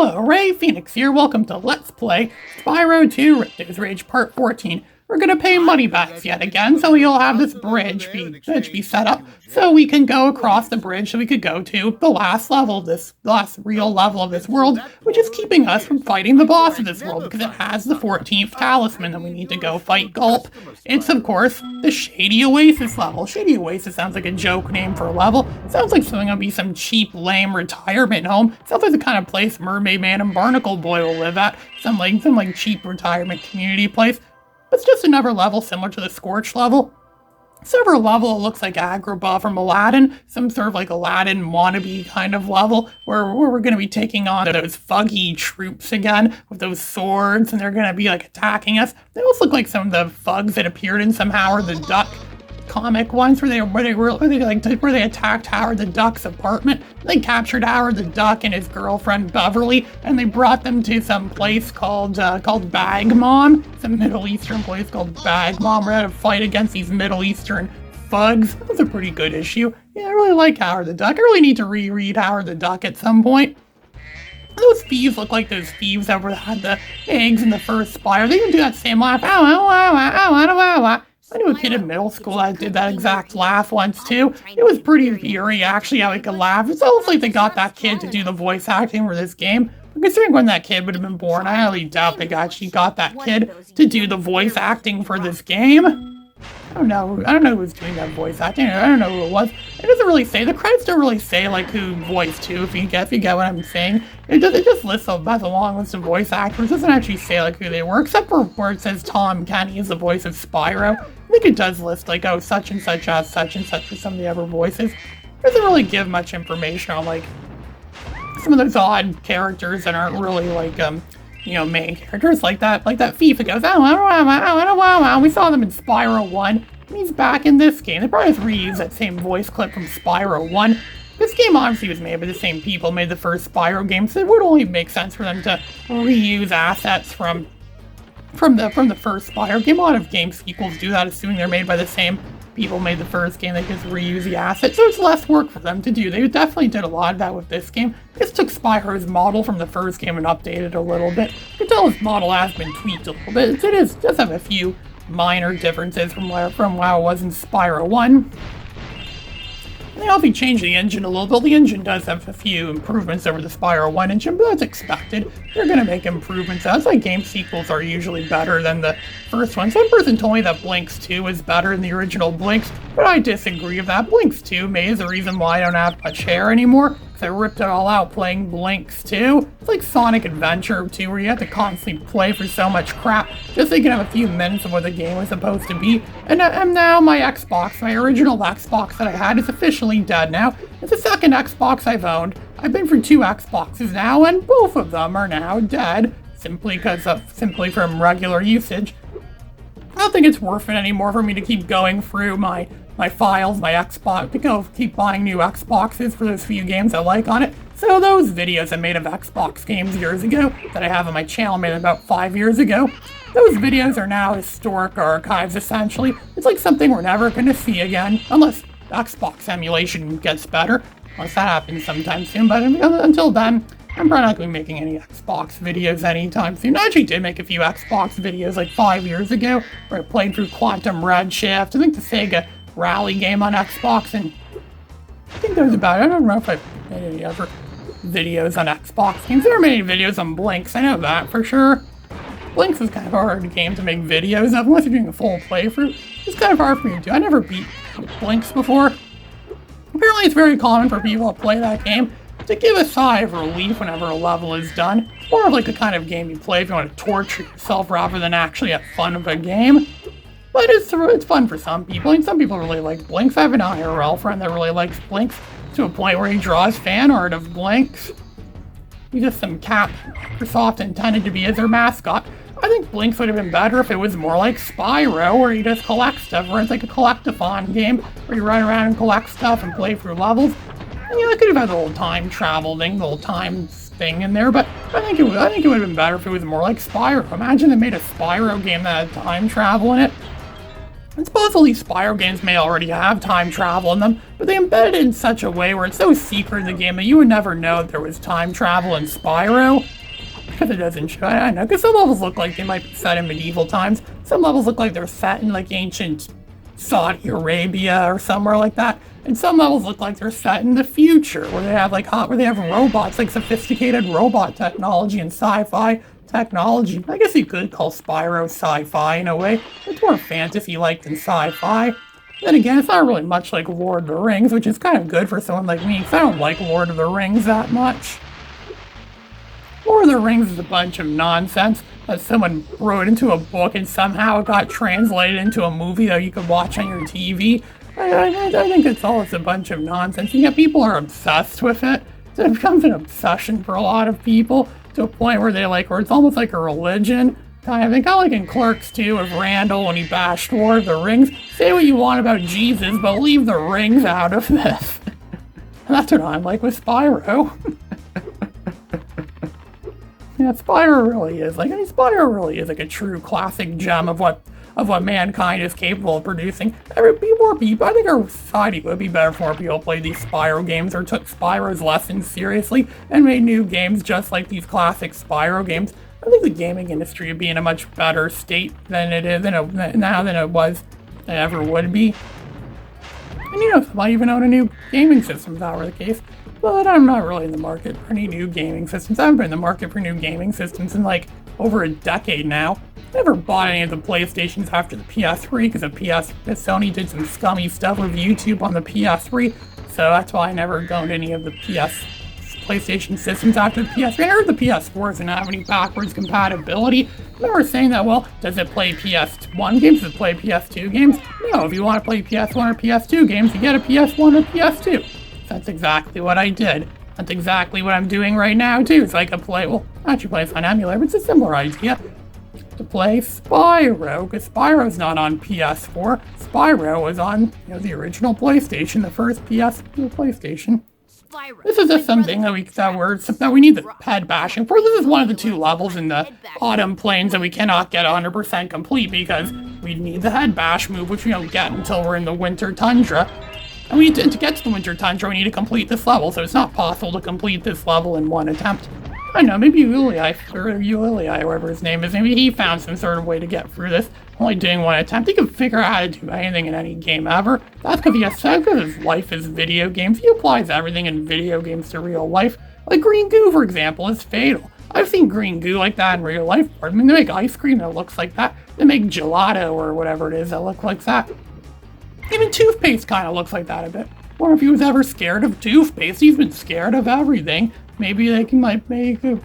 Hello, Ray Phoenix here. Welcome to Let's Play Spyro 2 Ripto's Rage Part 14. We're gonna pay money backs yet again, so we'll have this bridge be set up so we can go across the bridge so we could go to the last level, this last real level of this world, which is keeping us from fighting the boss of this world because it has the 14th talisman that we need to go fight Gulp. It's, of course, the Shady Oasis level. Shady Oasis sounds like a joke name for a level. It sounds like something that'll be some cheap, lame retirement home. It sounds like the kind of place Mermaid Man and Barnacle Boy will live at. Some cheap retirement community place. It's just another level similar to the Scorch level. Several level, it looks like Agrabah from Aladdin, some sort of like Aladdin wannabe kind of level where we're going to be taking on those fuggy troops again with those swords, and they're going to be like attacking us. They also look like some of the thugs that appeared in some Howard the Duck comic ones where they attacked Howard the Duck's apartment. They captured Howard the Duck and his girlfriend Beverly, and they brought them to some place called Bagmon, some Middle Eastern place called Bagmon. We're gonna fight against these Middle Eastern thugs. That was a pretty good issue. Yeah, I really like Howard the Duck. I really need to reread Howard the Duck at some point. Those thieves look like those thieves that had the eggs in the first Spyro. They even do that same laugh. Ow, ow, ow, ow, ow, ow, ow. I knew a kid in middle school that did that exact laugh once too. It was pretty eerie actually how he could laugh. It's almost like they got that kid to do the voice acting for this game. But considering when that kid would have been born, I highly doubt they actually got that kid to do the voice acting for this game. I don't know who was doing that voice acting. I don't know who it was. It doesn't really say, the credits don't really say like who voiced who, if you get what I'm saying. It just lists a long list of voice actors. It doesn't actually say like who they were, except for where it says Tom Kenny is the voice of Spyro. I think it does list like, oh, such and such as such and such for some of the other voices. It doesn't really give much information on like some of those odd characters that aren't really like main characters like that thief that goes, oh, we saw them in Spyro 1, and he's back in this game. They probably just reused that same voice clip from Spyro 1. This game obviously was made by the same people who made the first Spyro game, so it would only make sense for them to reuse assets from the first Spyro game. A lot of game sequels do that, assuming they're made by the same people who made the first game. They just reuse the assets, so it's less work for them to do. They definitely did a lot of that with this game. They just took Spyro's model from the first game and updated it a little bit. You can tell his model has been tweaked a little bit. It does have a few minor differences from how it was in Spyro 1. They also changed the engine a little bit. The engine does have a few improvements over the Spyro 1 engine, but that's expected. They're going to make improvements. That's why game sequels are usually better than the first one. Some person told me that Blinks 2 is better than the original Blinks, but I disagree with that. Blinks 2 maybe is the reason why I don't have much hair anymore, because I ripped it all out playing Blinks 2. It's like Sonic Adventure 2, where you have to constantly play for so much crap just so you can have a few minutes of what the game was supposed to be. And now my Xbox, my original Xbox that I had, is officially dead now. It's the second Xbox I've owned. I've been for 2 Xboxes now, and both of them are now dead, simply from regular usage. I don't think it's worth it anymore for me to keep going through my files, my Xbox, to keep buying new Xboxes for those few games I like on it. So those videos I made of Xbox games years ago, that I have on my channel, made about 5 years ago, those videos are now historic archives, essentially. It's like something we're never going to see again, unless Xbox emulation gets better. Unless that happens sometime soon, but until then, I'm probably not going to be making any Xbox videos anytime soon. I actually did make a few Xbox videos like 5 years ago, where I played through Quantum Redshift, I think the Sega Rally game on Xbox, and I think that was about it. I don't know if I made any other videos on Xbox games. There are many videos on Blinks, I know that for sure. Blinks is kind of a hard game to make videos of, unless you're doing a full playthrough. It's kind of hard for me to do. I never beat Blinks before. Apparently it's very common for people to play that game to give a sigh of relief whenever a level is done. More of like the kind of game you play if you want to torture yourself rather than actually have fun of a game. But it's fun for some people, and some people really like Blinks. I have an IRL friend that really likes Blinks, to a point where he draws fan art of Blinks. He's just some cat Microsoft intended to be as their mascot. I think Blinks would have been better if it was more like Spyro, where you just collect stuff, where it's like a collectathon game, where you run around and collect stuff and play through levels. And I could have had the whole time travel thing, the whole time thing in there, but I think it would have been better if it was more like Spyro. Imagine they made a Spyro game that had time travel in it. And supposedly Spyro games may already have time travel in them, but they embed it in such a way where it's so secret in the game that you would never know that there was time travel in Spyro. Because it doesn't show, I know, because some levels look like they might be set in medieval times. Some levels look like they're set in like ancient Saudi Arabia or somewhere like that. And some levels look like they're set in the future, where they have where they have robots, like sophisticated robot technology and sci-fi technology. I guess you could call Spyro sci-fi in a way. It's more fantasy-like than sci-fi. Then again, it's not really much like Lord of the Rings, which is kind of good for someone like me, because I don't like Lord of the Rings that much. Lord of the Rings is a bunch of nonsense that someone wrote into a book and somehow it got translated into a movie that you could watch on your TV. I think it's all a bunch of nonsense, and yet people are obsessed with it. So it becomes an obsession for a lot of people to a point where where it's almost like a religion kind of thing. Kind of like in Clerks 2 with Randall when he bashed Lord of the Rings. Say what you want about Jesus, but leave the rings out of this. And that's what I'm like with Spyro. Yeah, Spyro really is Spyro really is like a true classic gem of what mankind is capable of producing. More people, I think our society would be better if more people played these Spyro games or took Spyro's lessons seriously and made new games just like these classic Spyro games. I think the gaming industry would be in a much better state than it is now than it ever would be. And some might even own a new gaming system if that were the case. But I'm not really in the market for any new gaming systems. I haven't been in the market for new gaming systems in over a decade now. I never bought any of the PlayStations after the PS3 because Sony did some scummy stuff with YouTube on the PS3. So that's why I never owned any of the PlayStation systems after the PS3. I heard the PS4 doesn't have any backwards compatibility. They were saying that, well, does it play PS1 games? Does it play PS2 games? No, if you want to play PS1 or PS2 games, you get a PS1 or PS2. That's exactly what I did. That's exactly what I'm doing right now, too. So I could play, actually play this on emulator, but it's a similar idea. To play Spyro, because Spyro's not on PS4. Spyro was on, the original PlayStation, the first PlayStation. This is just something that we need the head bashing for. This is one of the two levels in the Autumn Plains that we cannot get 100% complete because we need the head bash move, which we don't get until we're in the Winter Tundra. And to get to the Winter Tundra, we need to complete this level, so it's not possible to complete this level in one attempt. I know, maybe Ulii, whoever his name is, maybe he found some sort of way to get through this, only doing one attempt. He can figure out how to do anything in any game ever. That's because his life is video games. He applies everything in video games to real life. Like green goo, for example, is fatal. I've seen green goo like that in real life. I mean, they make ice cream that looks like that. They make gelato or whatever it is that looks like that. Even toothpaste kind of looks like that a bit. Or if he was ever scared of toothpaste, he's been scared of everything. Maybe they might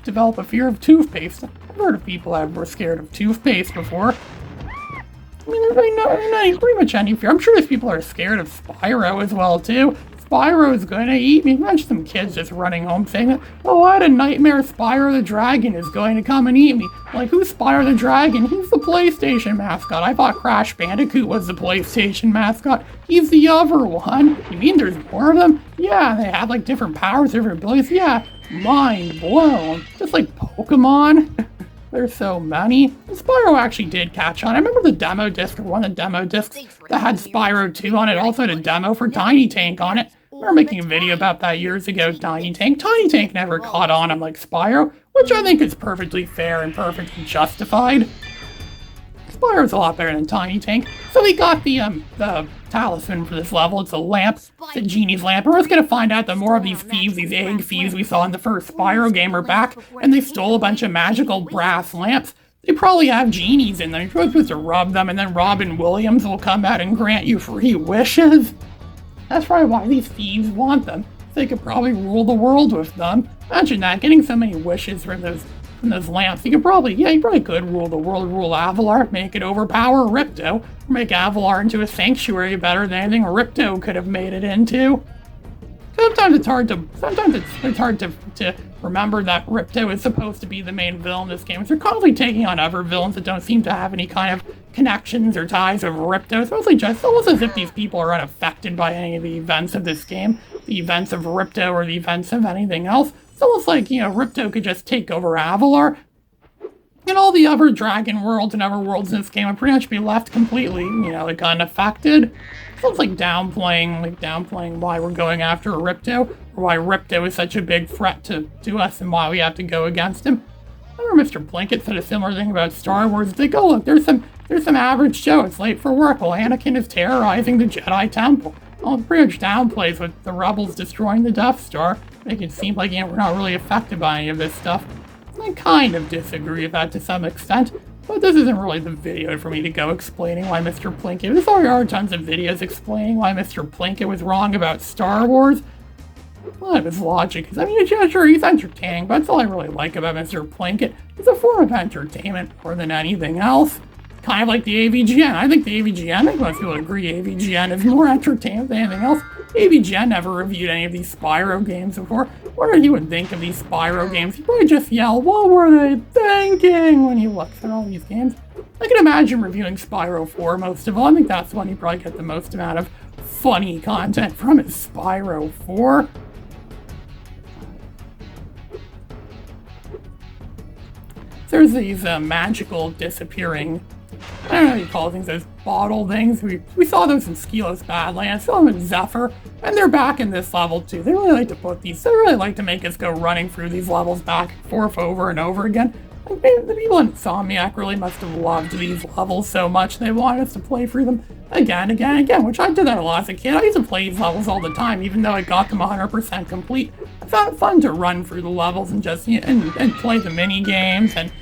develop a fear of toothpaste. I've heard of people that were scared of toothpaste before. I mean, there's pretty much any fear. I'm sure there's people that are scared of Spyro as well, too. Spyro is going to eat me. Imagine some kids just running home saying, oh, I had a nightmare. Spyro the Dragon is going to come and eat me. Like, who's Spyro the Dragon? He's the PlayStation mascot. I thought Crash Bandicoot was the PlayStation mascot. He's the other one. You mean there's more of them? Yeah, they have, different powers, different abilities. Yeah, mind blown. Just like Pokemon. There's so many. Spyro actually did catch on. I remember the demo disc, or one of the demo discs that had Spyro 2 on it. Also had a demo for Tiny Tank on it. I remember making a video about that years ago, Tiny Tank. Tiny Tank never caught on like Spyro, which I think is perfectly fair and perfectly justified. Spyro's a lot better than Tiny Tank. So we got the talisman for this level. It's a lamp. It's a genie's lamp. And we're just gonna find out that more of these thieves, these egg thieves we saw in the first Spyro game are back, and they stole a bunch of magical brass lamps. They probably have genies in them. You're supposed to rub them, and then Robin Williams will come out and grant you free wishes. That's probably why these thieves want them. They could probably rule the world with them. Imagine that, getting so many wishes from those lamps. You probably could rule the world, rule Avalar, make it overpower Ripto, or make Avalar into a sanctuary better than anything Ripto could have made it into. Sometimes it's hard to remember that Ripto is supposed to be the main villain in this game. So they're constantly taking on other villains that don't seem to have any kind of connections or ties with Ripto. It's mostly just almost as if these people are unaffected by any of the events of this game, the events of Ripto or the events of anything else. It's almost like, Ripto could just take over Avalar. And all the other dragon worlds and other worlds in this game would pretty much be left completely, like unaffected. Sounds like downplaying why we're going after Ripto, or why Ripto is such a big threat to us and why we have to go against him. I remember Mr. Plinkett said a similar thing about Star Wars. It's like, oh look, there's some average Joe. It's late for work while Anakin is terrorizing the Jedi Temple. Well, it pretty much downplays with the rebels destroying the Death Star, make it seem like we're not really affected by any of this stuff. I kind of disagree with that to some extent, but this isn't really the video for me to go explaining why Mr. Plinkett. There's already are tons of videos explaining why Mr. Plinkett was wrong about Star Wars. A lot of his logic is, yeah, sure, he's entertaining, but that's all I really like about Mr. Plinkett. It's a form of entertainment more than anything else. Kind of like the AVGN. I think most people agree AVGN is more entertainment than anything else. AVGN never reviewed any of these Spyro games before. What did he would think of these Spyro games? He'd probably just yell, what were they thinking, when he looks at all these games. I can imagine reviewing Spyro 4 most of all. I think that's when you probably get the most amount of funny content from is Spyro 4. There's these magical disappearing, I don't know what you call things, those bottle things. We saw those in Skelos Badlands, saw them in Zephyr, and they're back in this level too. They really like to put these, they really like to make us go running through these levels back and forth over and over again. Like, the people in Insomniac really must have loved these levels so much they wanted us to play through them again, which I did that a lot as a kid. I used to play these levels all the time, even though I got them 100% complete. I found it fun to run through the levels and just, and play the mini games and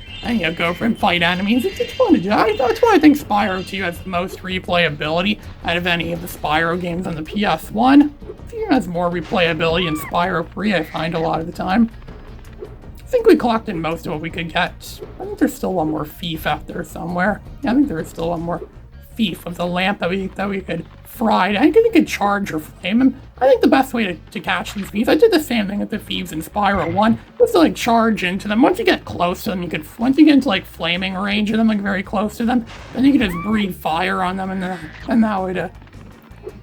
go for and fight enemies. It's fun to do. That's why I think Spyro 2 has the most replayability out of any of the Spyro games on the PS1. It has more replayability than Spyro 3, I find a lot of the time. I think we collected most of what we could get. I think there's still one more thief out there somewhere. Yeah, I think there is still one more thief of the lamp that we could fry. I think you could charge or flame him. I think the best way to catch these thieves, I did the same thing with the thieves in Spyro 1, was to charge into them. Once you get close to them, once you get into flaming range of them, very close to them, then you could just breathe fire on them and that would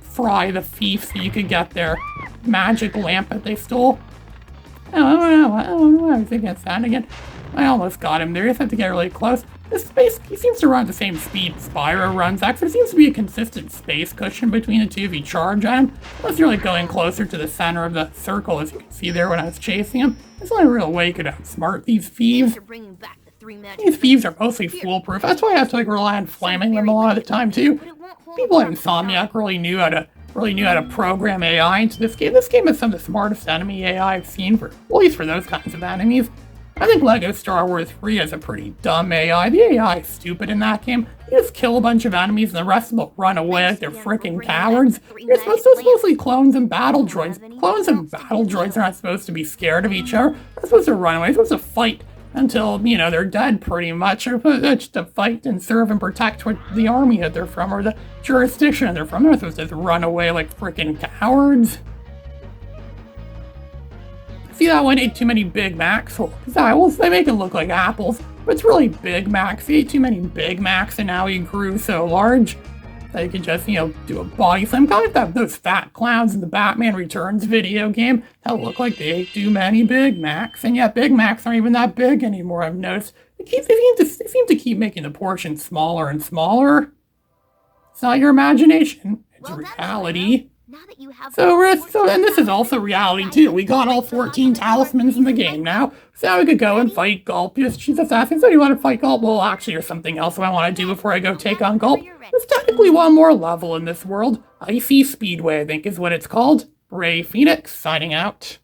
fry the thief so you could get their magic lamp that they stole. I don't know, I was thinking of that again. I almost got him there, you just have to get really close. This space, he seems to run at the same speed Spyro runs. Actually, there seems to be a consistent space cushion between the two if you charge at him. Unless you're going closer to the center of the circle, as you can see there when I was chasing him. There's the only real way you could outsmart these thieves. These thieves are mostly foolproof. That's why I have to rely on flaming them a lot of the time too. People at Insomniac really knew how to program AI into this game. This game is some of the smartest enemy AI I've seen at least for those kinds of enemies. I think LEGO Star Wars 3 has a pretty dumb AI. The AI is stupid in that game. You just kill a bunch of enemies and the rest of them will run away like they're freaking cowards. You're mostly clones and battle droids. Clones and battle droids are not supposed to be scared of each other. They're supposed to run away. They're supposed to fight until, they're dead pretty much. Or just to fight and serve and protect the army that they're from or the jurisdiction that they're from. They're not supposed to just run away like freaking cowards. See that one ate too many Big Macs? They make it look like apples, but it's really Big Macs. He ate too many Big Macs and now he grew so large that he could just, do a body slam. Kind of like those fat clowns in the Batman Returns video game that look like they ate too many Big Macs. And yet Big Macs aren't even that big anymore, I've noticed. They seem to keep making the portions smaller and smaller. It's not your imagination, it's reality. And this is also reality too. We got all 14 talismans in the game now. So now we could go and fight Gulp. She's assassin. So you want to fight Gulp? Well, actually, there's something else I want to do before I go take on Gulp. There's technically one more level in this world. Icy Speedway, I think is what it's called. Ray Phoenix, signing out.